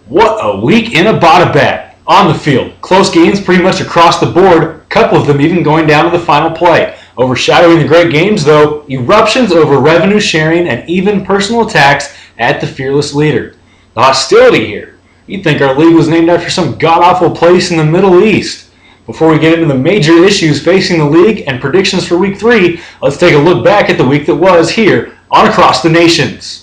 What a week in Abbottabad. On the field, close games pretty much across the board, a couple of them even going down to the final play. Overshadowing the great games, though, eruptions over revenue sharing and even personal attacks at the fearless leader. The hostility here. You'd think our league was named after some god-awful place in the Middle East. Before we get into the major issues facing the league and predictions for Week 3, let's take a look back at the week that was here on Across the Nations.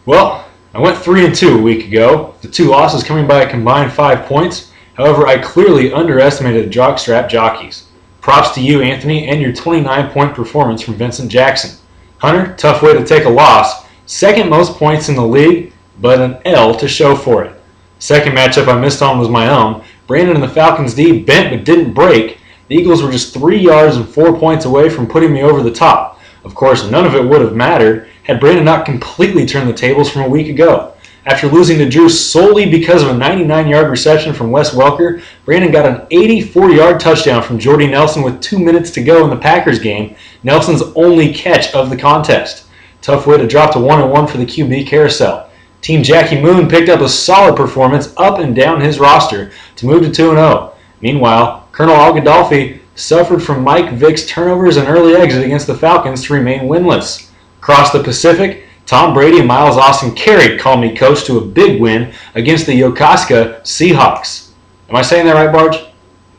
Well, I went 3-2 a week ago, the two losses coming by a combined 5 points. However, I clearly underestimated the jockstrap jockeys. Props to you, Anthony, and your 29-point performance from Vincent Jackson. Hunter, tough way to take a loss. Second most points in the league, but an L to show for it. Second matchup I missed on was my own. Brandon and the Falcons D bent but didn't break. The Eagles were just 3 yards and 4 points away from putting me over the top. Of course, none of it would have mattered had Brandon not completely turned the tables from a week ago. After losing to Drew solely because of a 99-yard reception from Wes Welker, Brandon got an 84-yard touchdown from Jordy Nelson with 2 minutes to go in the Packers game, Nelson's only catch of the contest. Tough way to drop to 1-1 for the QB carousel. Team Jackie Moon picked up a solid performance up and down his roster to move to 2-0. Meanwhile, Colonel Al-Gaddafi suffered from Mike Vick's turnovers and early exit against the Falcons to remain winless. Across the Pacific, Tom Brady and Miles Austin carried Call Me Coach to a big win against the Yokosuka Seahawks. Am I saying that right, Barge?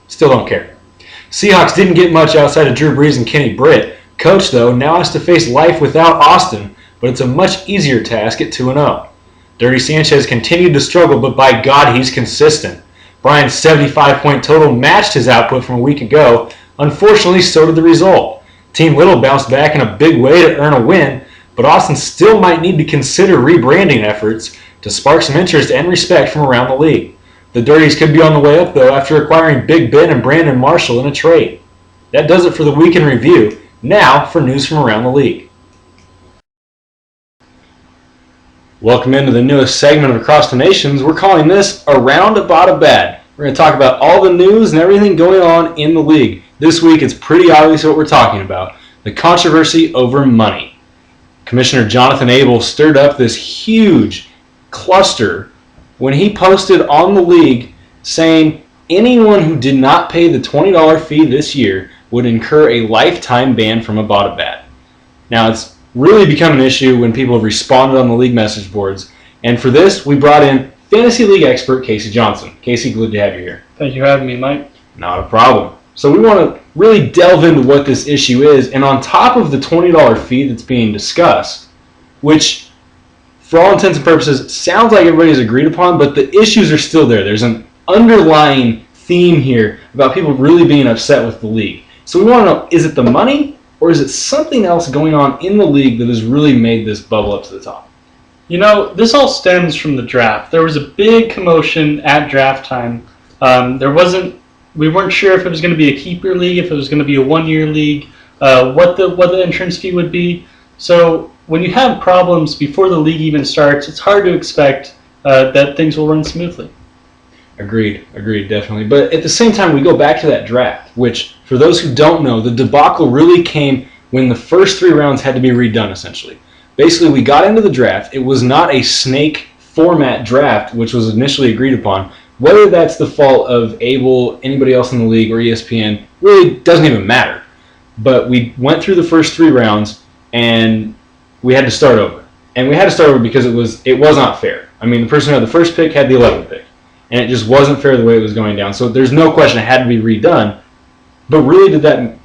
Still don't care. Seahawks didn't get much outside of Drew Brees and Kenny Britt. Coach, though, now has to face life without Austin, but it's a much easier task at 2-0. Dirty Sanchez continued to struggle, but by God, he's consistent. Brian's 75-point total matched his output from a week ago. Unfortunately, so did the result. Team Little bounced back in a big way to earn a win, but Austin still might need to consider rebranding efforts to spark some interest and respect from around the league. The Dirties could be on the way up, though, after acquiring Big Ben and Brandon Marshall in a trade. That does it for the week in review. Now for news from around the league. Welcome into the newest segment of Across the Nations. We're calling this Around Abbottabad. We're going to talk about all the news and everything going on in the league. This week, it's pretty obvious what we're talking about, the controversy over money. Commissioner Jonathan Abel stirred up this huge cluster when he posted on the league saying anyone who did not pay the $20 fee this year would incur a lifetime ban from Abbottabad. Now, it's really become an issue when people have responded on the league message boards, and for this, we brought in Fantasy League expert Casey Johnson. Casey, good to have you here. Thank you for having me, Mike. Not a problem. So we want to really delve into what this issue is, and on top of the $20 fee that's being discussed, which for all intents and purposes sounds like everybody's agreed upon, but the issues are still there. There's an underlying theme here about people really being upset with the league. So we want to know, is it the money, or is it something else going on in the league that has really made this bubble up to the top? You know, this all stems from the draft. There was a big commotion at draft time. We weren't sure if it was going to be a keeper league, if it was going to be a one-year league, what the entrance fee would be. So when you have problems before the league even starts, it's hard to expect that things will run smoothly. Agreed, definitely. But at the same time, we go back to that draft, which, for those who don't know, the debacle really came when the first 3 rounds had to be redone, essentially. Basically, we got into the draft. It was not a snake format draft, which was initially agreed upon. Whether that's the fault of Abel, anybody else in the league, or ESPN, really doesn't even matter. But we went through the first 3 rounds, and we had to start over. And we had to start over because it was not fair. I mean, the person who had the first pick had the 11th pick. And it just wasn't fair the way it was going down. So there's no question it had to be redone. But really, did that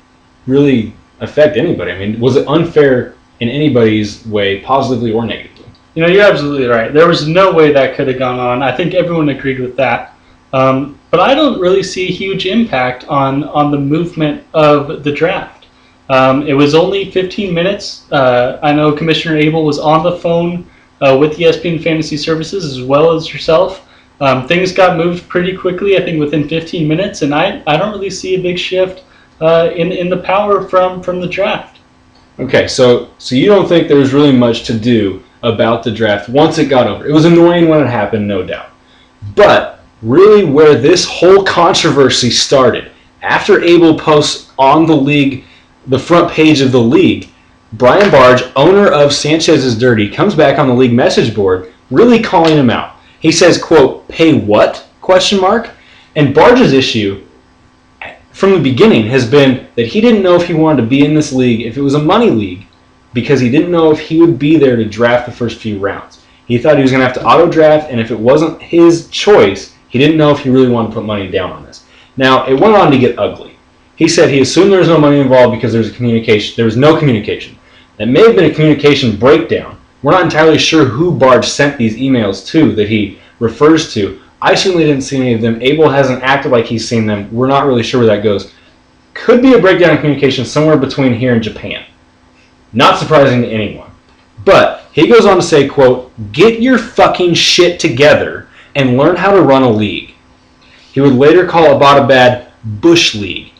really affect anybody? I mean, was it unfair in anybody's way, positively or negatively? You know, you're absolutely right. There was no way that could have gone on. I think everyone agreed with that. But I don't really see a huge impact on the movement of the draft. It was only 15 minutes. I know Commissioner Abel was on the phone with ESPN Fantasy Services as well as yourself. Things got moved pretty quickly, I think within 15 minutes, and I don't really see a big shift in the power from the draft. Okay, so you don't think there was really much to do about the draft once it got over. It was annoying when it happened, no doubt. But really where this whole controversy started, after Abel posts on the front page of the league, Brian Barge, owner of Sanchez's Dirty, comes back on the league message board, really calling him out. He says, quote, "Pay what?" ? And Barge's issue from the beginning has been that he didn't know if he wanted to be in this league, if it was a money league, because he didn't know if he would be there to draft the first few rounds. He thought he was going to have to auto-draft, and if it wasn't his choice, he didn't know if he really wanted to put money down on this. Now, it went on to get ugly. He said he assumed there was no money involved because there was no communication. That may have been a communication breakdown. We're not entirely sure who Barge sent these emails to that he refers to. I certainly didn't see any of them. Abel hasn't acted like he's seen them. We're not really sure where that goes. Could be a breakdown in communication somewhere between here and Japan. Not surprising to anyone. But he goes on to say, quote, "Get your fucking shit together and learn how to run a league." He would later call Abbottabad Bush League.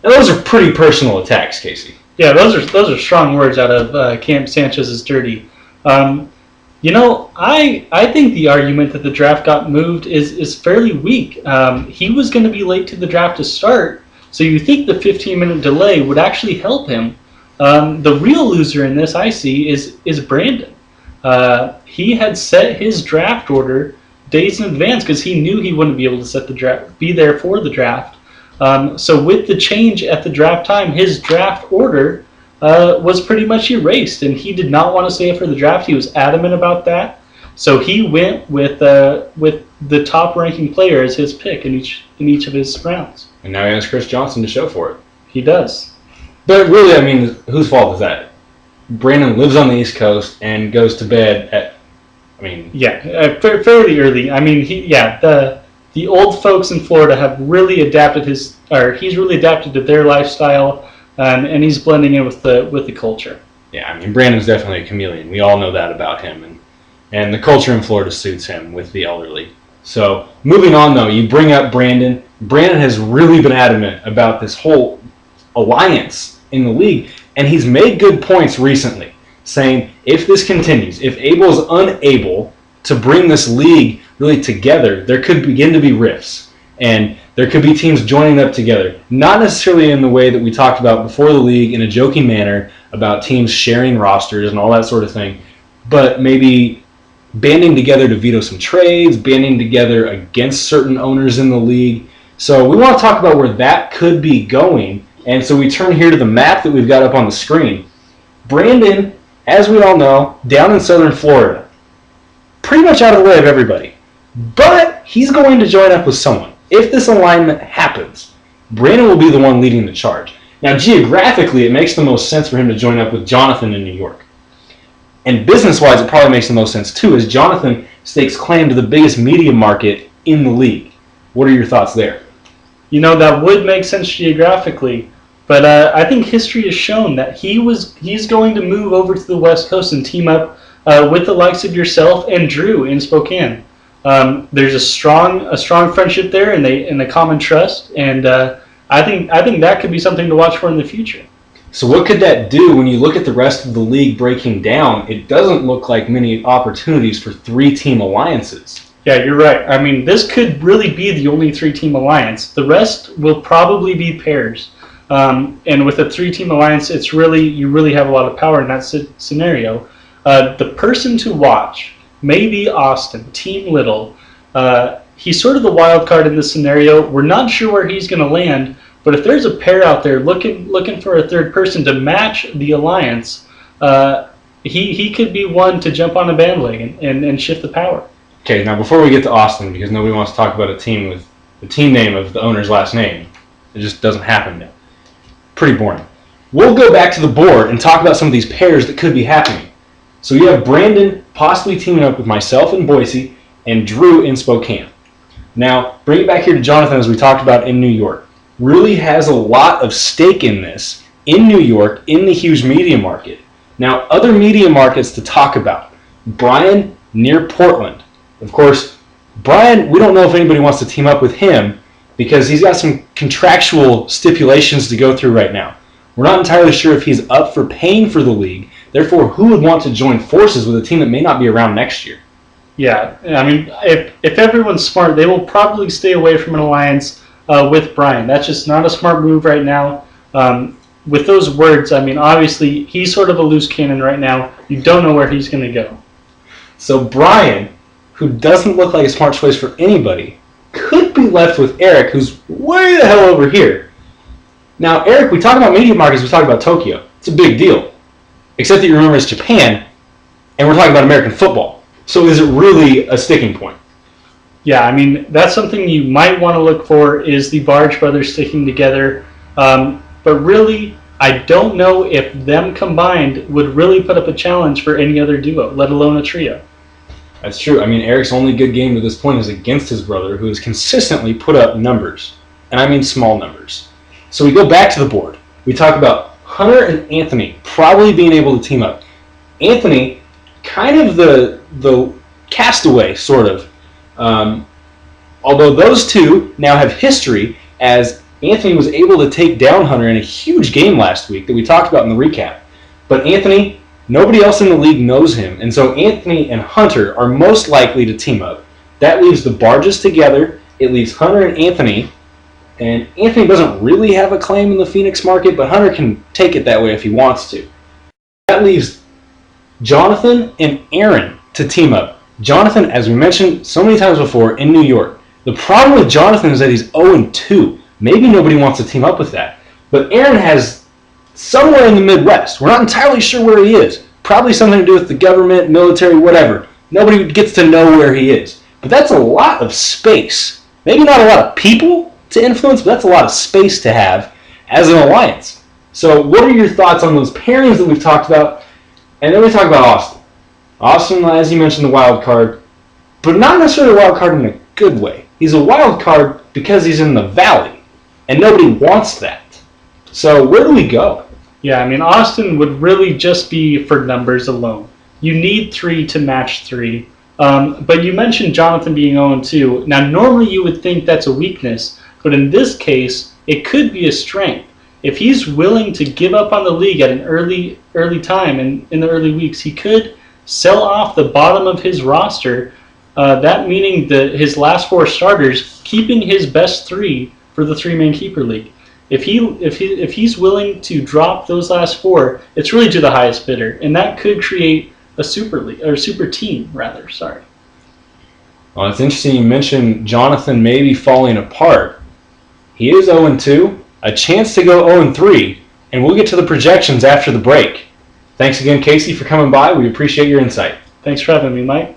Now those are pretty personal attacks, Casey. Yeah, those are strong words out of Camp Sanchez's Dirty. I think the argument that the draft got moved is fairly weak. He was going to be late to the draft to start, so you think the 15-minute delay would actually help him. The real loser in this, I see, is Brandon. He had set his draft order days in advance because he knew he wouldn't be able to be there for the draft. So with the change at the draft time, his draft order was pretty much erased, and he did not want to stay for the draft. He was adamant about that. So he went with the top-ranking player as his pick in each of his rounds. And now he has Chris Johnson to show for it. He does. But really, I mean, whose fault is that? Brandon lives on the East Coast and goes to bed at, fairly early. I mean, the old folks in Florida have really adapted he's really adapted to their lifestyle, and he's blending in with the culture. Yeah, I mean, Brandon's definitely a chameleon. We all know that about him, and the culture in Florida suits him with the elderly. So, moving on though, you bring up Brandon. Brandon has really been adamant about this whole alliance in the league, and he's made good points recently, saying if this continues, if Abel is unable to bring this league really together, there could begin to be rifts, and there could be teams joining up together, not necessarily in the way that we talked about before the league in a joking manner about teams sharing rosters and all that sort of thing, but maybe banding together to veto some trades, banding together against certain owners in the league. So we want to talk about where that could be going, and so we turn here to the map that we've got up on the screen. Brandon, as we all know, down in southern Florida, pretty much out of the way of everybody. But he's going to join up with someone. If this alignment happens, Brandon will be the one leading the charge. Now, geographically, it makes the most sense for him to join up with Jonathan in New York. And business-wise, it probably makes the most sense, too, as Jonathan stakes claim to the biggest media market in the league. What are your thoughts there? That would make sense geographically, but I think history has shown that he's going to move over to the West Coast and team up with the likes of yourself and Drew in Spokane. There's a strong friendship there, and a common trust, and I think that could be something to watch for in the future. So what could that do when you look at the rest of the league breaking down? It doesn't look like many opportunities for 3-team alliances. Yeah, you're right. I mean, this could really be the only 3-team alliance. The rest will probably be pairs. And with a 3-team alliance, you really have a lot of power in that scenario. The person to watch may be Austin, Team Little. He's sort of the wild card in this scenario. We're not sure where he's going to land, but if there's a pair out there looking for a third person to match the alliance, he could be one to jump on a bandwagon and shift the power. Okay, now before we get to Austin, because nobody wants to talk about a team with the team name of the owner's last name, it just doesn't happen yet. Pretty boring. We'll go back to the board and talk about some of these pairs that could be happening. So you have Brandon possibly teaming up with myself in Boise and Drew in Spokane. Now, bring it back here to Jonathan, as we talked about in New York. Really has a lot of stake in this in New York, in the huge media market. Now, other media markets to talk about. Brian near Portland. Of course, Brian, we don't know if anybody wants to team up with him because he's got some contractual stipulations to go through right now. We're not entirely sure if he's up for paying for the league. Therefore, who would want to join forces with a team that may not be around next year? Yeah, I mean, if everyone's smart, they will probably stay away from an alliance with Brian. That's just not a smart move right now. With those words, I mean, obviously, he's sort of a loose cannon right now. You don't know where he's going to go. So Brian, who doesn't look like a smart choice for anybody, could be left with Eric, who's way the hell over here. Now, Eric, we talk about media markets, we talk about Tokyo. It's a big deal. Except that you remember it's Japan, and we're talking about American football. So is it really a sticking point? Yeah, I mean, that's something you might want to look for is the Barge brothers sticking together. But really, I don't know if them combined would really put up a challenge for any other duo, let alone a trio. That's true. I mean, Eric's only good game to this point is against his brother, who has consistently put up numbers. And I mean small numbers. So we go back to the board. We talk about Hunter and Anthony probably being able to team up. Anthony, kind of the castaway, sort of. Although those two now have history, as Anthony was able to take down Hunter in a huge game last week that we talked about in the recap. But Anthony, nobody else in the league knows him, and so Anthony and Hunter are most likely to team up. That leaves the Barges together. It leaves Hunter and Anthony doesn't really have a claim in the Phoenix market, but Hunter can take it that way if he wants to. That leaves Jonathan and Aaron to team up. Jonathan, as we mentioned so many times before, in New York. The problem with Jonathan is that he's 0-2. Maybe nobody wants to team up with that. But Aaron has somewhere in the Midwest. We're not entirely sure where he is. Probably something to do with the government, military, whatever. Nobody gets to know where he is. But that's a lot of space. Maybe not a lot of people to influence, but that's a lot of space to have as an alliance. So what are your thoughts on those pairings that we've talked about? And then we talk about Austin. Austin, as you mentioned, the wild card, but not necessarily a wild card in a good way. He's a wild card because he's in the valley, and nobody wants that. So where do we go? Yeah, I mean, Austin would really just be for numbers alone. You need 3 to match 3. But you mentioned Jonathan being 0-2. Now, normally you would think that's a weakness, but in this case, it could be a strength. If he's willing to give up on the league at an early time and in the early weeks, he could sell off the bottom of his roster. That meaning his last 4 starters, keeping his best 3 for the 3-man keeper league. If he's willing to drop those last 4, it's really to the highest bidder, and that could create a super league or super team rather. Sorry. Well, it's interesting you mentioned Jonathan maybe falling apart. He is 0-2, a chance to go 0-3, and we'll get to the projections after the break. Thanks again, Casey, for coming by. We appreciate your insight. Thanks for having me, Mike.